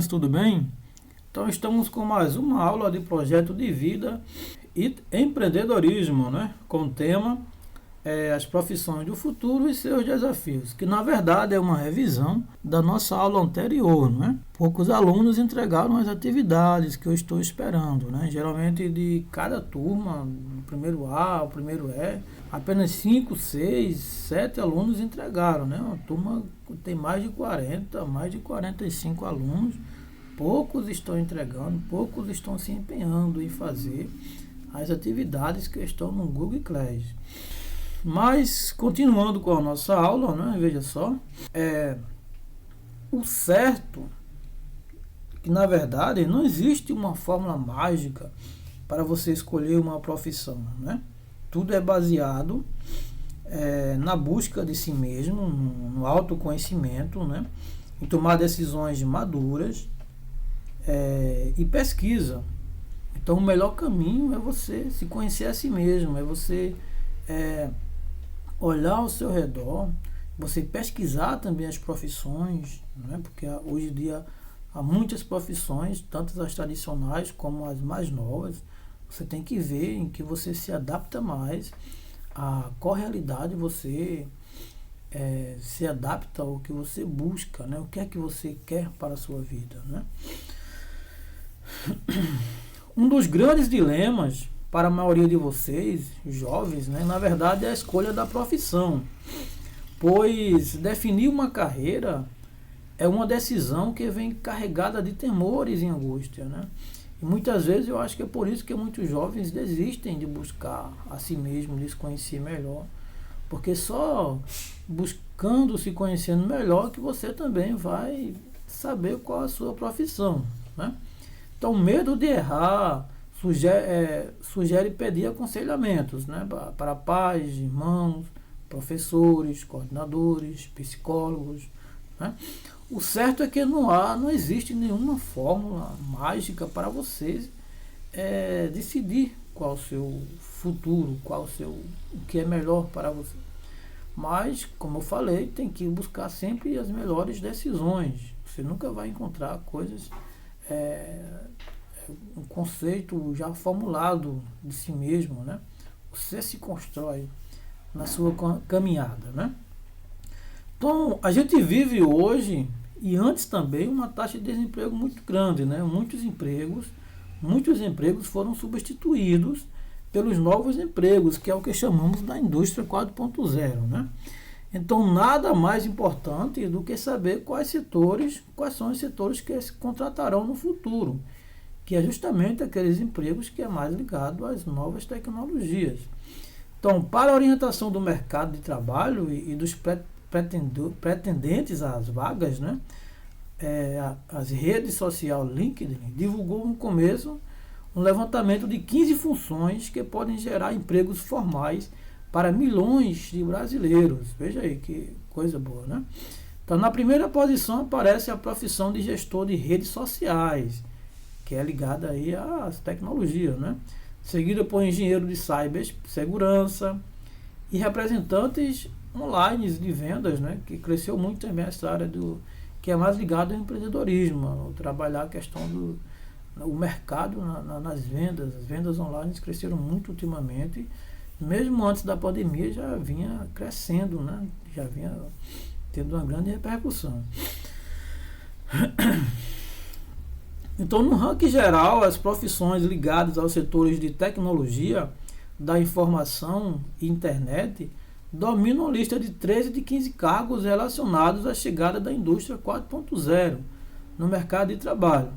tudo bem? Então estamos com mais uma aula de projeto de vida e empreendedorismo, né? Com o tema as profissões do futuro e seus desafios, que na verdade é uma revisão da nossa aula anterior, né? Poucos alunos entregaram as atividades que eu estou esperando, né? Geralmente de cada turma, o primeiro A, o primeiro E, apenas 5, 6, 7 alunos entregaram, né? Uma turma tem mais de 40, mais de 45 alunos. Poucos estão entregando, poucos estão se empenhando em fazer as atividades que estão no Google Class. Mas, continuando com a nossa aula, né, veja só, o certo, que na verdade não existe uma fórmula mágica para você escolher uma profissão, né? Tudo é baseado na busca de si mesmo, no autoconhecimento, né? Em tomar decisões maduras e pesquisa. Então o melhor caminho é você se conhecer a si mesmo, é você olhar ao seu redor, você pesquisar também as profissões, né? Porque hoje em dia há muitas profissões, tanto as tradicionais como as mais novas. Você tem que ver em que você se adapta mais, a qual realidade você se adapta ao que você busca, né? O que é que você quer para a sua vida, né? Um dos grandes dilemas para a maioria de vocês, jovens, né, na verdade é a escolha da profissão, pois definir uma carreira é uma decisão que vem carregada de temores e angústia, né? E muitas vezes eu acho que é por isso que muitos jovens desistem de buscar a si mesmo, de se conhecer melhor, porque só buscando se conhecendo melhor que você também vai saber qual é a sua profissão, né? Então, medo de errar sugere pedir aconselhamentos, né, para pais, irmãos, professores, coordenadores, psicólogos, né? O certo é que não existe nenhuma fórmula mágica para você decidir qual o seu futuro, o que é melhor para você. Mas, como eu falei, tem que buscar sempre as melhores decisões. Você nunca vai encontrar coisas um conceito já formulado de si mesmo, né? Você se constrói na sua caminhada, né? Então, a gente vive hoje e antes também uma taxa de desemprego muito grande, né? Muitos empregos foram substituídos pelos novos empregos, que é o que chamamos da indústria 4.0, né? Então, nada mais importante do que saber quais são os setores que se contratarão no futuro, que é justamente aqueles empregos que é mais ligado às novas tecnologias. Então, para a orientação do mercado de trabalho e dos pretendentes às vagas, né, as redes sociais LinkedIn divulgou no começo um levantamento de 15 funções que podem gerar empregos formais para milhões de brasileiros. Veja aí que coisa boa, né? Então, na primeira posição aparece a profissão de gestor de redes sociais, que é ligada aí às tecnologias, né? Seguida por engenheiro de cibersegurança e representantes online de vendas, né? Que cresceu muito também essa área que é mais ligada ao empreendedorismo, trabalhar a questão o mercado nas vendas. As vendas online cresceram muito ultimamente, mesmo antes da pandemia já vinha crescendo, né? Já vinha tendo uma grande repercussão. Então, no ranking geral, as profissões ligadas aos setores de tecnologia, da informação e internet dominam a lista de 13 de 15 cargos relacionados à chegada da indústria 4.0 no mercado de trabalho.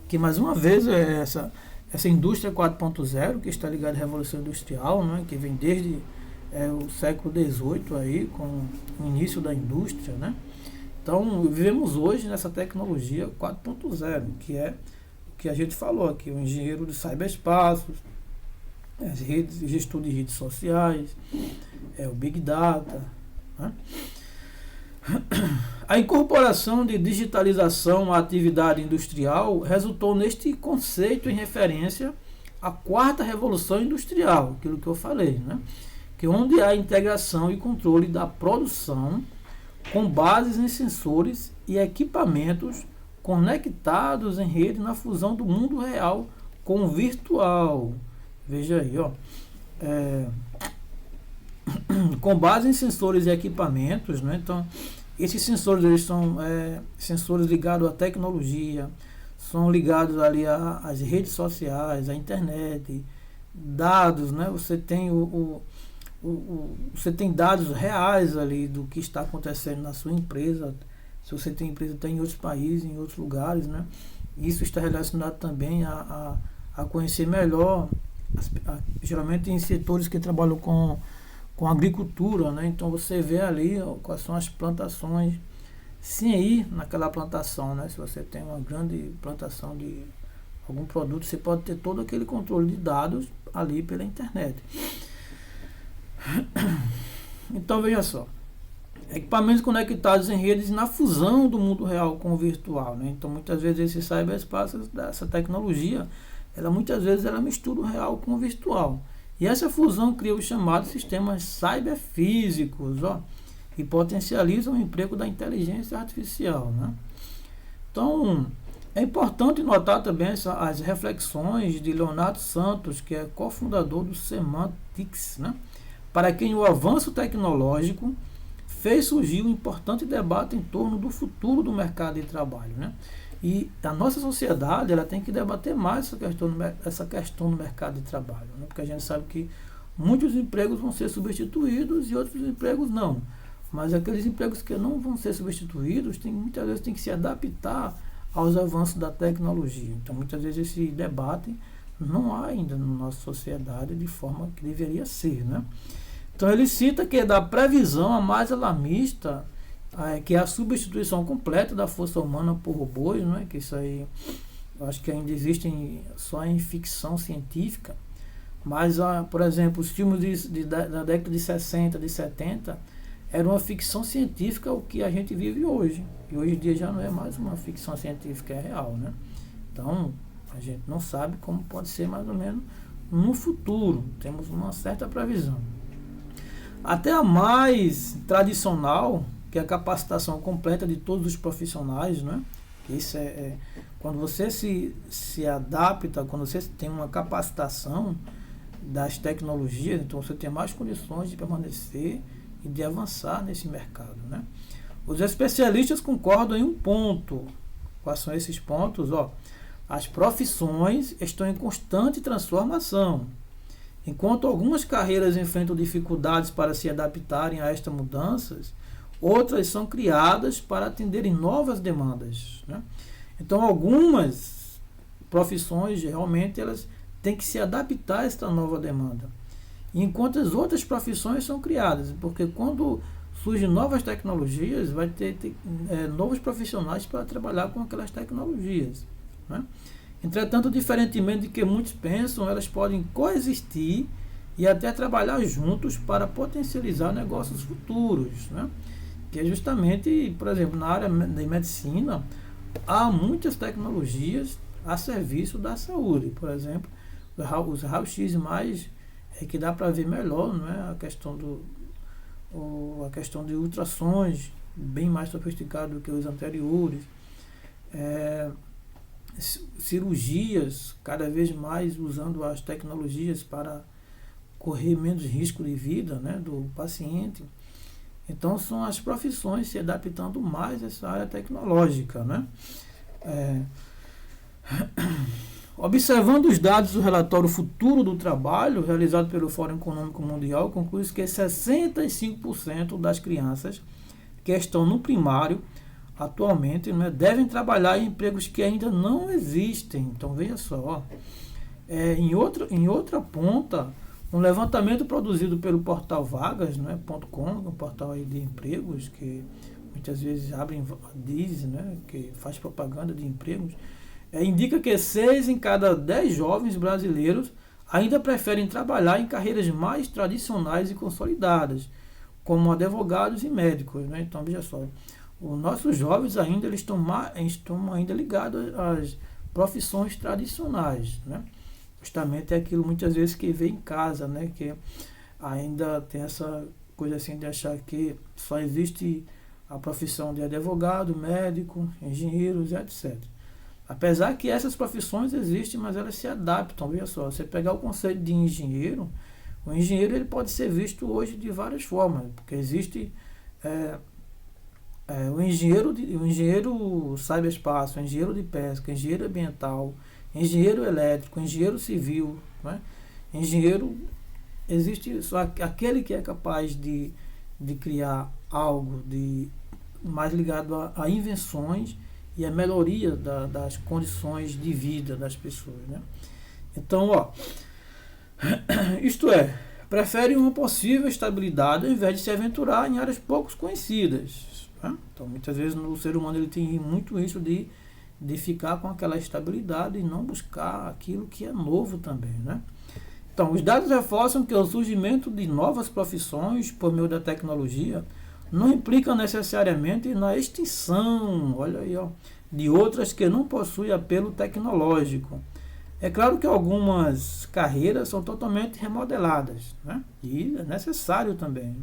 Que, mais uma vez, é essa indústria 4.0, que está ligada à Revolução Industrial, né, que vem desde o século XVIII, aí, com o início da indústria, né? Então, vivemos hoje nessa tecnologia 4.0, que é o que a gente falou aqui, o engenheiro de ciberespaços, as redes, gestor de redes sociais, o Big Data, né? A incorporação de digitalização à atividade industrial resultou neste conceito em referência à quarta revolução industrial, aquilo que eu falei, né? Que onde há integração e controle da produção com bases em sensores e equipamentos conectados em rede na fusão do mundo real com o virtual. Veja aí, ó. Com base em sensores e equipamentos, né? Então, esses sensores eles são sensores ligados à tecnologia, são ligados ali às redes sociais, à internet, dados, né? Você tem você tem dados reais ali do que está acontecendo na sua empresa. Se você tem empresa, tem em outros países, em outros lugares, né? Isso está relacionado também a conhecer melhor, geralmente em setores que trabalham com agricultura, né? Então você vê ali quais são as plantações, sem ir naquela plantação, né? Se você tem uma grande plantação de algum produto, você pode ter todo aquele controle de dados ali pela internet. Então veja só, equipamentos conectados em redes na fusão do mundo real com o virtual, né? Então muitas vezes esse cyberespaço, essa tecnologia, muitas vezes ela mistura o real com o virtual. E essa fusão cria os chamados sistemas cyberfísicos, ó, e potencializam o emprego da inteligência artificial, né? Então, é importante notar também as reflexões de Leonardo Santos, que é cofundador do Semantics, né? Para quem o avanço tecnológico fez surgir um importante debate em torno do futuro do mercado de trabalho, né? E a nossa sociedade ela tem que debater mais essa questão do mercado de trabalho, né? Porque a gente sabe que muitos empregos vão ser substituídos e outros empregos não. Mas aqueles empregos que não vão ser substituídos, muitas vezes tem que se adaptar aos avanços da tecnologia. Então, muitas vezes esse debate não há ainda na nossa sociedade de forma que deveria ser, né? Então, ele cita que da previsão a mais alarmista, que é a substituição completa da força humana por robôs, né? Que isso aí, eu acho que ainda existe só em ficção científica. Mas, por exemplo, os filmes da década de 60, de 70, era uma ficção científica o que a gente vive hoje. E hoje em dia já não é mais uma ficção científica, é real, né? Então, a gente não sabe como pode ser mais ou menos no futuro. Temos uma certa previsão. Até a mais tradicional, que é a capacitação completa de todos os profissionais, né? Isso quando você se adapta, quando você tem uma capacitação das tecnologias, então você tem mais condições de permanecer e de avançar nesse mercado, né? Os especialistas concordam em um ponto. Quais são esses pontos? As profissões estão em constante transformação. Enquanto algumas carreiras enfrentam dificuldades para se adaptarem a estas mudanças, outras são criadas para atenderem novas demandas, né? Então, algumas profissões realmente elas têm que se adaptar a esta nova demanda, enquanto as outras profissões são criadas, porque quando surgem novas tecnologias, vai ter novos profissionais para trabalhar com aquelas tecnologias, né? Entretanto, diferentemente do que muitos pensam, elas podem coexistir e até trabalhar juntos para potencializar negócios futuros, né? Que é justamente, por exemplo, na área de medicina, há muitas tecnologias a serviço da saúde. Por exemplo, os raios-x mais que dá para ver melhor, não é? A questão de ultrassons bem mais sofisticado do que os anteriores. Cirurgias cada vez mais usando as tecnologias para correr menos risco de vida, né, do paciente. Então são as profissões se adaptando mais a essa área tecnológica, né? Observando os dados do relatório Futuro do Trabalho, realizado pelo Fórum Econômico Mundial, conclui que 65% das crianças que estão no primário atualmente, né, devem trabalhar em empregos que ainda não existem. Então veja só, em outra ponta, um levantamento produzido pelo portal vagas.com, um portal aí de empregos que muitas vezes diz, né, que faz propaganda de empregos, indica que 6 em cada 10 jovens brasileiros ainda preferem trabalhar em carreiras mais tradicionais e consolidadas, como advogados e médicos, né? Então veja só, os nossos jovens ainda estão ainda ligados às profissões tradicionais, né? Justamente é aquilo muitas vezes que vê em casa, né? Que ainda tem essa coisa assim de achar que só existe a profissão de advogado, médico, engenheiros, etc. Apesar que essas profissões existem, mas elas se adaptam. Veja só, você pegar o conceito de engenheiro, o engenheiro ele pode ser visto hoje de várias formas, porque existe o engenheiro cyberespaço, o engenheiro de pesca, engenheiro ambiental, engenheiro elétrico, engenheiro civil, né? Engenheiro, existe só aquele que é capaz de criar algo mais ligado a invenções e a melhoria das condições de vida das pessoas, né? Então, isto é, prefere uma possível estabilidade ao invés de se aventurar em áreas pouco conhecidas, né? Então, muitas vezes o ser humano ele tem muito isso de ficar com aquela estabilidade e não buscar aquilo que é novo também, né? Então, os dados reforçam que o surgimento de novas profissões por meio da tecnologia não implica necessariamente na extinção, olha aí, de outras que não possuem apelo tecnológico. É claro que algumas carreiras são totalmente remodeladas, né? E é necessário também,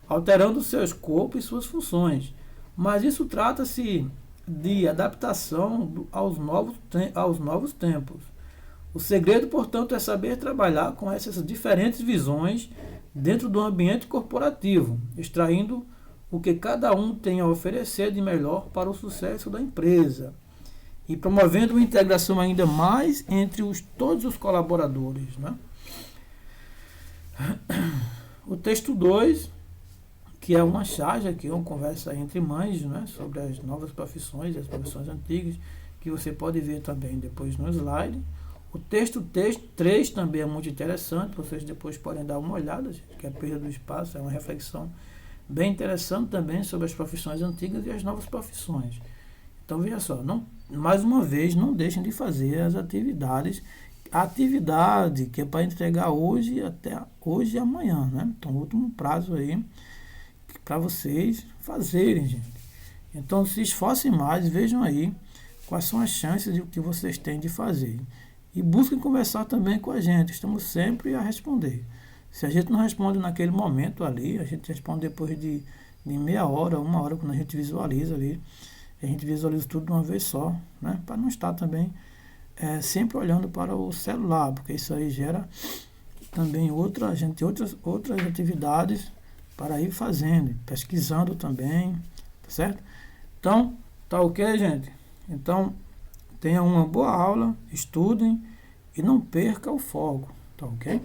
alterando seu escopo e suas funções. Mas isso trata-se de adaptação aos novos tempos. O segredo, portanto, é saber trabalhar com essas diferentes visões dentro do ambiente corporativo, extraindo o que cada um tem a oferecer de melhor para o sucesso da empresa e promovendo uma integração ainda mais entre todos os colaboradores, né? O texto 2, que é uma charge aqui, uma conversa entre mães, né, sobre as novas profissões e as profissões antigas, que você pode ver também depois no slide. O texto 3 também é muito interessante, vocês depois podem dar uma olhada, que é a perda do espaço, é uma reflexão bem interessante também sobre as profissões antigas e as novas profissões. Então veja só, mais uma vez, não deixem de fazer as atividade que é para entregar hoje até hoje e amanhã, né? Então, último prazo aí para vocês fazerem, gente. Então, se esforcem mais, vejam aí quais são as chances que vocês têm de fazer. E busquem conversar também com a gente, estamos sempre a responder. Se a gente não responde naquele momento ali, a gente responde depois de meia hora, uma hora, quando a gente visualiza ali. A gente visualiza tudo de uma vez só, né? Para não estar também sempre olhando para o celular, porque isso aí gera também outras atividades para ir fazendo, pesquisando também, tá certo? Então, tá ok, gente? Então, tenham uma boa aula, estudem e não perca o foco, tá ok?